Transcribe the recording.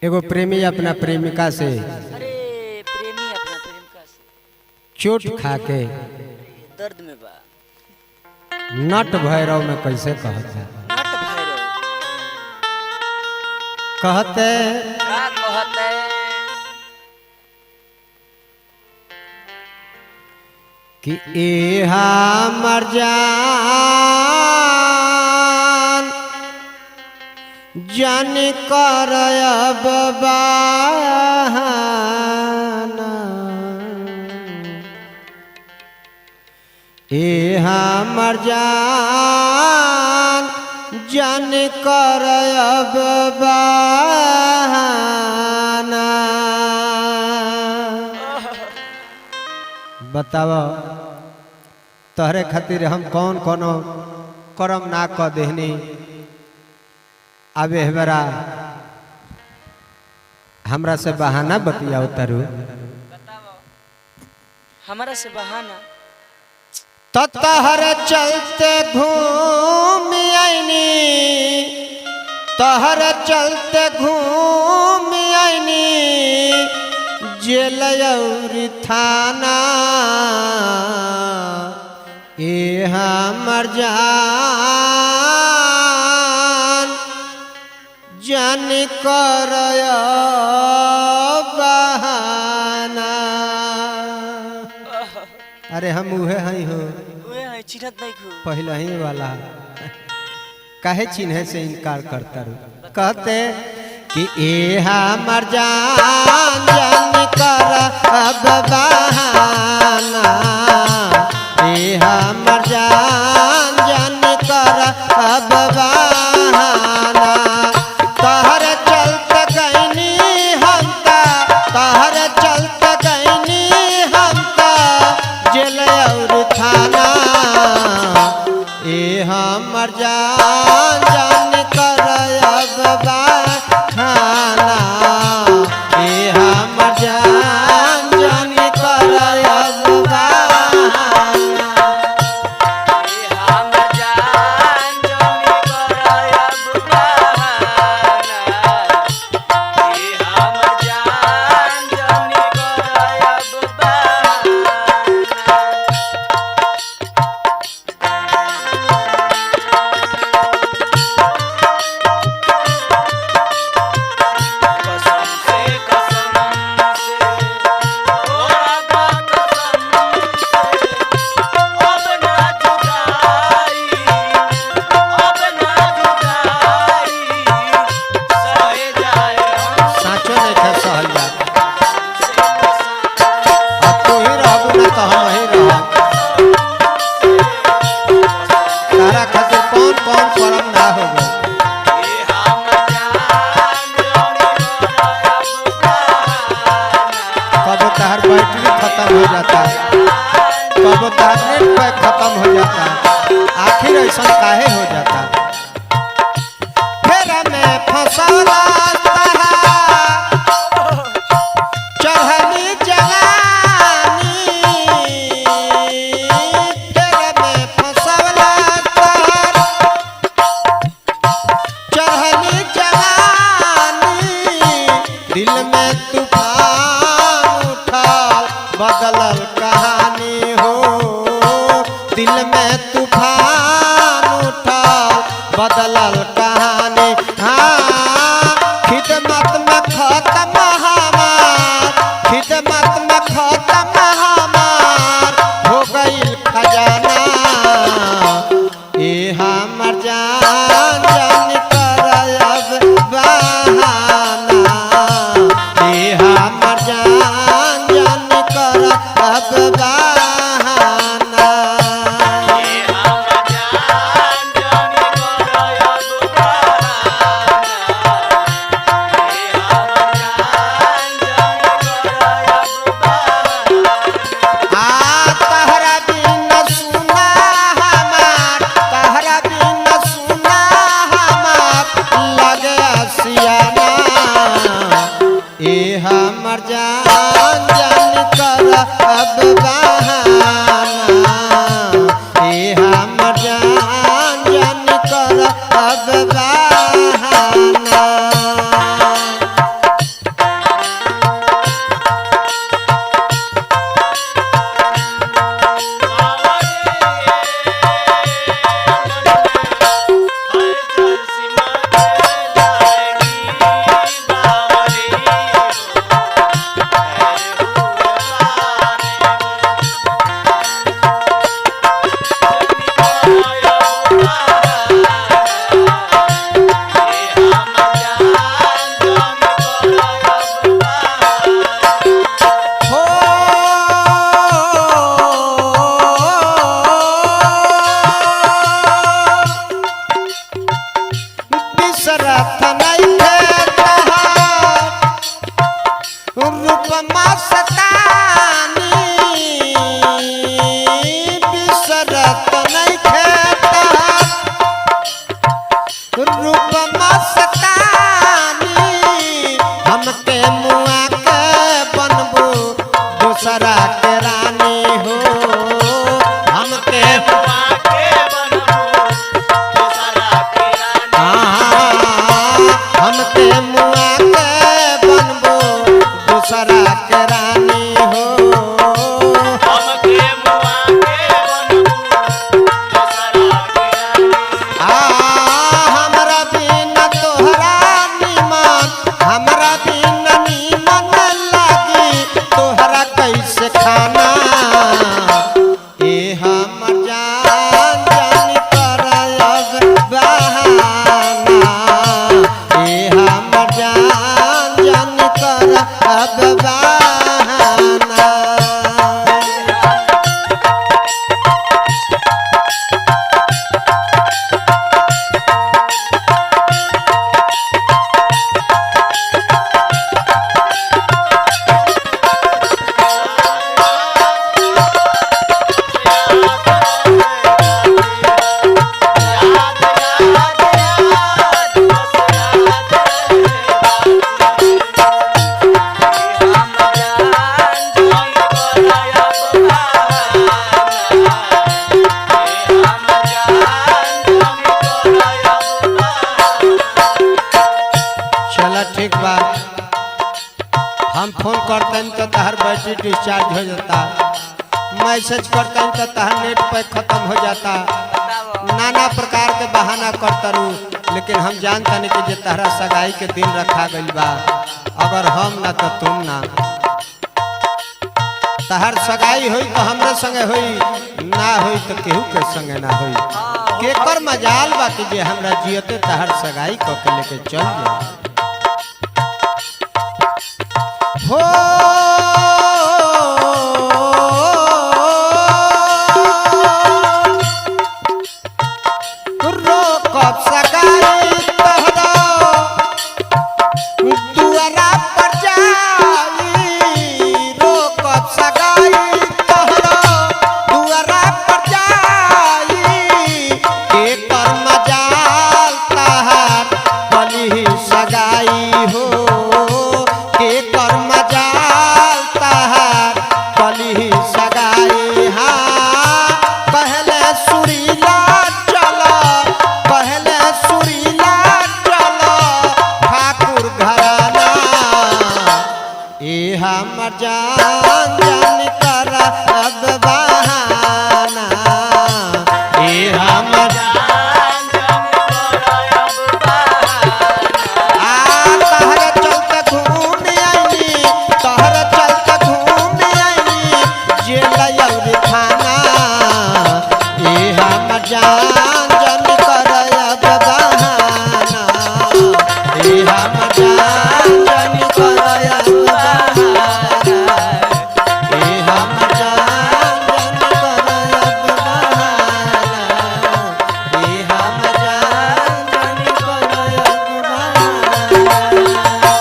एगो प्रेमी अपना प्रेमिका से अरे प्रेमी अपना प्रेमिका से चोट खा के दर्द में बा। नट भैरव में कैसे कहते नट भैरव कहते का कहते कि एहा मर जान जान कर अब बहाना एहा मर जान जान कर अब बहाना। बताव तोहरे खातिर हम कौन कोनो करम ना क देहनी आबे हमारा हमरा से बहाना बतियाओ तारू बताओ हमारा से बहाना तो तहर चलते घूम आईनी तहर चलते घूम आईनी जेल और थाना ए हमर जान जान कर बहाना। अरे हम उहे हई हो वे है चिन्हत नहीं खू पहले ही वाला काहे चिन्हे से इनकार करता रू कहते कि ए हमर जान जान कर अब बहाना ए हमर जान जान कर अब बहाना। तहर चलते गईनी हम तहर चलते गईनी हम जेल और थाना ए हमर जान जान कर अब बहाना ए हमर जान जान कर अब बहाना। हम जान जानी करब बहाना हम जान जानी करब बहाना। कसम से तोरा बा कसम से अब ना जुदाई सहे जाए साचो नहीं था सहल जात अब तू ही रहबू ना तो हम ही रह तारा खातिर कौन कौन करम ना हो गए हम जान जानी करब बहाना कबो तहर बैटरी खत्म हो जाता कबो तहर नेट पैक खत्म हो जाता आखिर ऐसा काहे हो जाता। फिर मैं फसौला चढ़नी जवानी फिर मैं फसौला चढ़नी जवानी दिल में तूफान उठाल बदलल कहानी हो दिल में तूफान उठाल बदलल कहानी। हाँ खिदमत में खत्म हमार खिदमत में खत्म हमार हो गईल खजाना ए हमर जान जान कर अब बहाना ए हमर जान जान कर अब बहाना। हम जान जानी करब अब बहाना चला ठीक बा, हम फोन करते हैं तो तहर बैटरी डिस्चार्ज हो जाता, मैसेज करते हैं तो तहर नेट पैक खत्म हो जाता, बताओ नाना प्रकार के बहाना करता रू। लेकिन हम जानता नहीं कि जे तहरा सगाई के दिन रखा गइल बा, अगर हम ना तो तुम ना, तहर सगाई हुई तो हमरे संगे हुई, ना हुई तो केहू के संगे ना हुई। केकर मजाल बा कि जे हमरा जियते तहर सगाई क के लेके चल जाए। हो रोकब सगाई तहरा दुआरा पर जाई, रोकब सगाई तहरा दुआरा पर जाई, केकर मजाल तहार कली सगाई हो, केकर मजाल तहार कली सगाई। हाँ पहले सुरीला चलो, पहले सुरीला चलो ठाकुर घराना, ए हमर जान जान कर अब